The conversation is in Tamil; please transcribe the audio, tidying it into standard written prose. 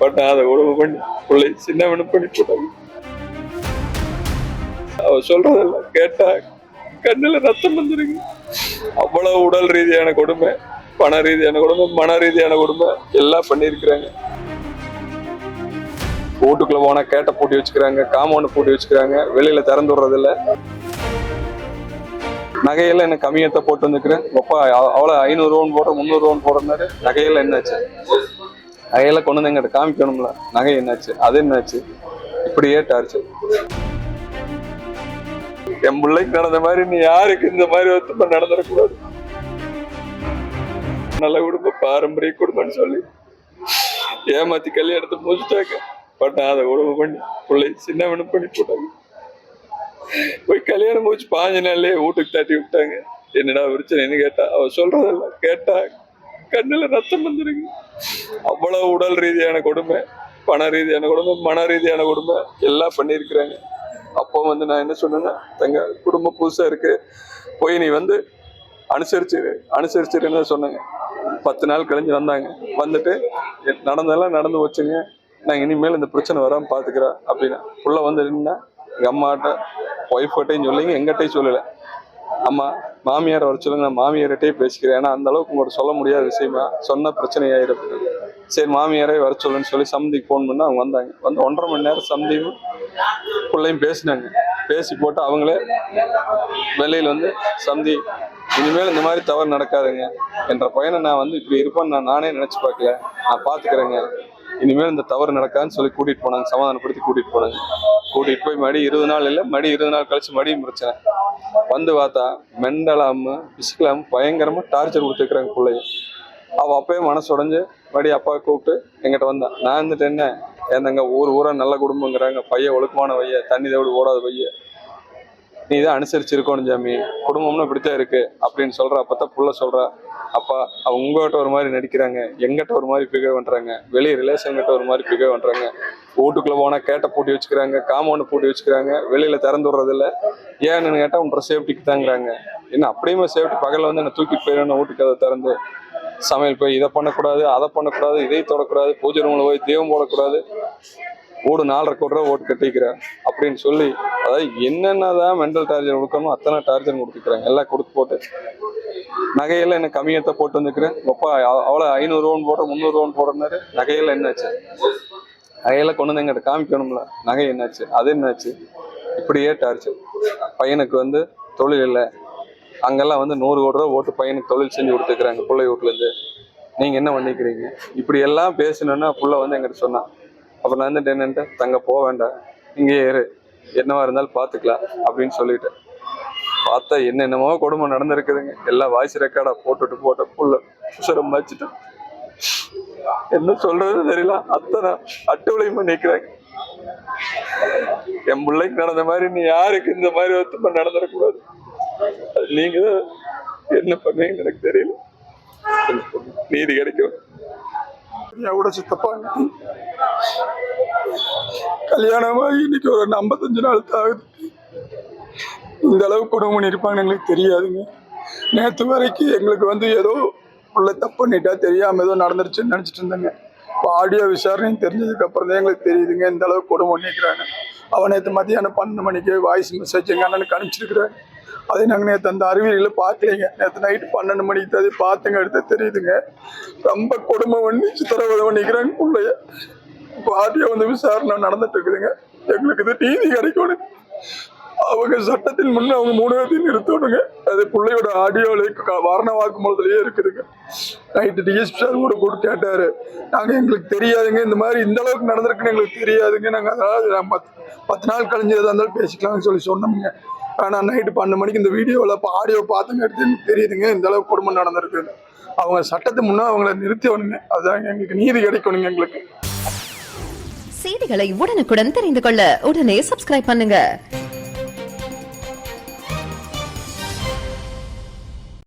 பண்ணாத உறவு பண்ணி பிள்ளை சின்னவனு பண்ணி போட்டாங்க. அவ சொல்றதில்ல கேட்டா கண்ணுல ரத்தம் வந்துருங்க. அவ்வளவு உடல் ரீதியான கொடுமை, பண ரீதியான கொடுமை, மன ரீதியான கொடுமை எல்லாம் பண்ணிருக்கிறாங்க. வீட்டுக்குள்ள போனா கேட்ட பூட்டி வச்சுக்கிறாங்க, காம்பவுண்ட் பூட்டி வச்சுக்கிறாங்க, வெளியில திறந்து விடுறது இல்ல. நகையெல்லாம் என்ன கம்மியத்தை போட்டு வந்துக்கிறேன். அப்பா அவ்வளோ 500 ரூபான்னு போடுற 300 ரூபான்னு போடுறாரு. நகையெல்லாம் என்னாச்சு? நகையெல்லாம் கொண்டு வந்து எங்கிட்ட காமிக்கணும்ல. நகை என்னாச்சு? அது என்னாச்சு? இப்படியே டார்ச்சர். என் பிள்ளைக்கு நடந்த மாதிரி நீ யாருக்கு இந்த மாதிரி ஒத்துமை நடந்துடக்கூடாது. நல்ல குடும்பம், பாரம்பரிய குடும்பம்னு சொல்லி ஏமாத்தி கல்யாணத்தை முடிச்சுட்டாங்க. பண்ணாத உறவு பண்ணி பிள்ளை சின்னவனு பண்ணி போட்டாங்க. போய் கல்யாணம் முடிச்சு 5 நாள்லயே வீட்டுக்கு தட்டி விட்டாங்க. என்னடா பிரச்சனைன்னு கேட்டா அவ சொல்றதில்ல கேட்டா கண்ணுல ரத்தம் வந்துருங்க. அவ்வளவு உடல் ரீதியான கொடுமை, பண ரீதியான கொடுமை, மன ரீதியான கொடுமை எல்லாம் பண்ணிருக்கிறாங்க. அப்போ நான் என்ன சொன்னேன்னா, தங்க குடும்பம் புதுசா இருக்கு, போய் நீ அனுசரிச்சிருன்னு சொன்னாங்க. 10 நாள் கழிஞ்சு வந்தாங்க. வந்துட்டு நடந்தெல்லாம் நடந்து வச்சுங்க, நாங்கள் இனிமேல் இந்த பிரச்சனை வராமல் பார்த்துக்கிறோம் அப்படின்னா. உள்ள வந்து நின்னா எங்கள் அம்மாட்ட ஒய்ஃப்கிட்டையும் சொல்லிங்க, எங்கிட்டையும் சொல்லலை. அம்மா மாமியார் வர சொல்லுங்க, நான் மாமியார்கிட்டையே பேசிக்கிறேன். ஏன்னா அந்த அளவுக்கு உங்கள்கிட்ட சொல்ல முடியாத விஷயமா சொன்ன பிரச்சனை ஆயிடும். சரி மாமியாரே வர சொல்லுன்னு சொல்லி சம்மந்திக்கு ஃபோன் பண்ணி அவங்க வந்தாங்க. வந்து 1.5 மணி நேரம் சம்மந்தியும் பிள்ளையும் பேசினாங்க. பேசி போட்டு அவங்களே வெளியில் வந்து சம்மந்தி இனிமேல் இந்த மாதிரி தவறு நடக்காதுங்க, என்ற பையனை நான் இப்படி இருப்பேன்னு நானே நினச்சி பார்க்கல, நான் பார்த்துக்கிறேங்க, இனிமேல் இந்த தவறு நடக்காதுன்னு சொல்லி கூட்டிகிட்டு போனாங்க. சமாதானப்படுத்தி கூட்டிகிட்டு போனாங்க. கூட்டிகிட்டு போய் மடி 20 நாள் இல்லை, மடி 20 நாள் கழிச்சு மடியும் பிரச்சனை. வந்து பார்த்தா மெண்டலாம பிசிக்கலாம பயங்கரமாக டார்ச்சர் கொடுத்துருக்குறாங்க பிள்ளைய. அவள் அப்பயே மனசு உடஞ்சு மடி அப்பாவை கூப்பிட்டு எங்கிட்ட வந்தான். நான் வந்துட்டு என்ன ஏந்தாங்க ஊரா நல்ல குடும்பங்கிறாங்க, பையன் ஒழுக்கமான வைய, தண்ணி தவிடு ஓடாத வைய, நீ தான் அனுசரிச்சிருக்கணும் ஜாமி, குடும்பம்னு இப்படித்தான் இருக்கு அப்படின்னு சொல்ற. அப்பதான் புள்ள சொல்றா, அப்பா அவங்க உங்ககிட்ட ஒரு மாதிரி நடிக்கிறாங்க, எங்கிட்ட ஒரு மாதிரி பிகேவ் பண்றாங்க, வெளியே ரிலேஷன் கிட்ட ஒரு மாதிரி பிகேவ் பண்றாங்க, வீட்டுக்குள்ள போனா கேட்ட பூட்டி வச்சுக்கிறாங்க, காம்பவுண்ட் பூட்டி வச்சுக்கிறாங்க, வெளியில திறந்து விடுறது இல்லை. ஏன்னு கேட்டா உன்ற சேஃப்டிக்கு தாங்கிறாங்க. என்ன அப்படியுமே சேஃப்டி, பகல்ல வந்து என்ன தூக்கிட்டு போயிடணும், வீட்டுக்கு அதை திறந்து சமையல் போய் இதை பண்ணக்கூடாது, அதை பண்ணக்கூடாது, இதை தொடக்கூடாது, பூஜை ரூம்ல போய் தெய்வம் போடக்கூடாது, ஓடு 4.5 கோடி ரூபா ஓட்டு கட்டிக்கிறேன் அப்படின்னு சொல்லி, அதாவது என்னென்னதான் மென்டல் டார்ச்சர் கொடுக்கணும் அத்தனை டார்ச்சர் கொடுத்துக்கிறாங்க. எல்லாம் கொடுத்து போட்டு நகையெல்லாம் என்ன கம்மியத்தை போட்டு வந்துக்கிறேன். அப்பா அவ்வளோ 500 ரூபான்னு போடுற 300 ரூபான்னு போடுறாரு. நகையெல்லாம் என்னாச்சு? நகையெல்லாம் கொண்டு வந்து எங்கிட்ட காமிக்கணும்ல. நகை என்னாச்சு? அது என்னாச்சு? இப்படியே டார்ச்சர். பையனுக்கு தொழில் இல்லை, அங்கெல்லாம் 100 கோடி ரூபா ஓட்டு பையனுக்கு தொழில் செஞ்சு கொடுத்துக்கிறாங்க பிள்ளை வீட்டுலேருந்து. நீங்கள் என்ன பண்ணிக்கிறீங்க? இப்படி எல்லாம் பேசணுன்னா புள்ள எங்கிட்ட சொன்னான். அப்புறம் நான் என்னன்ட்டு, தங்க போக வேண்டாம், இங்கேயே ஏறு, என்னவா இருந்தாலும் பார்த்துக்கலாம் அப்படின்னு சொல்லிட்டேன். பார்த்தா என்னென்னமோ கொடுமை நடந்திருக்குதுங்க. எல்லாம் வாய்ஸ் ரெக்கார்டா போட்ட புள்ள உசரம் வச்சுட்டேன். என்ன சொல்றதுன்னு தெரியல. அத்தனை அட்டுவலையும் பண்ணிக்கிறாங்க. என் பிள்ளைக்கு நடந்த மாதிரி நீ யாருக்கு இந்த மாதிரி ஒத்துமை நடந்துடக்கூடாது. நீங்க என்ன பண்ணுவீங்கன்னு எனக்கு தெரியல. நீதி கிடைக்கும். கூட சித்தப்பாங்க கல்யாணமாகி இன்னைக்கு ஒரு 55 நாள் ஆகுது. இந்த அளவு குடும்பம் பண்ணியிருப்பாங்கன்னு எங்களுக்கு தெரியாதுங்க. நேற்று வரைக்கும் எங்களுக்கு ஏதோ உள்ள தப்பு பண்ணிட்டா தெரியாம ஏதோ நடந்துருச்சுன்னு நினைச்சிட்டு இருந்தாங்க. இப்போ ஆடியோ விசாரணை தெரிஞ்சதுக்கு அப்புறம் தான் எங்களுக்கு தெரியுதுங்க இந்த அளவுக்கு குடும்பம் பண்ணிக்கிறாங்க. அவன் நேற்று மத்தியானம் 12 மணிக்கு வாய்ஸ் மெசேஜ் எங்கள் அண்ணனுக்கு அனுப்பிச்சிருக்கிறாங்க. அதை நாங்கள் நேற்று அந்த அறிவியலில் பார்க்கலைங்க. நேற்று நைட்டு 12 மணிக்கு அது பார்த்துங்க, எடுத்து தெரியுதுங்க. ரொம்ப குடும்பம் பண்ணி சித்திரவதை பண்ணிக்கிறாங்க பிள்ளைய. இப்போ ஆடியோ விசாரணை நடந்துட்டு இருக்குதுங்க. எங்களுக்கு இது நீதி கிடைக்கணும். அவங்க சட்டத்தின் முன்னே அவங்க 3 பேர்த்தையும் நிறுத்தணுங்க. அது பிள்ளையோட ஆடியோல வாரண வாக்குமூலத்திலேயே இருக்குதுங்க. நைட்டு டிஎஸ்பி சார் கூட கேட்டாரு. நாங்கள் எங்களுக்கு தெரியாதுங்க, இந்த மாதிரி இந்த அளவுக்கு நடந்திருக்குன்னு எங்களுக்கு தெரியாதுங்க, நாங்கள் அதாவது 10 நாள் கழிஞ்சு எதாக இருந்தாலும் பேசிக்கலாம்னு சொல்லி சொன்னோம்ங்க. ஆனால் நைட்டு 12 மணிக்கு இந்த வீடியோவில் இப்போ ஆடியோ பார்த்துங்க எடுத்து தெரியுதுங்க இந்த அளவுக்கு குடும்பம் நடந்திருக்குது. அவங்க சட்டத்துக்கு முன்னே அவங்கள நிறுத்தணுங்க. அதுதான் எங்களுக்கு நீதி கிடைக்கணுங்க. எங்களுக்கு செய்திகளை உடனுக்குடன் தெரிந்து கொள்ள உடனே சப்ஸ்கிரைப் பண்ணுங்க.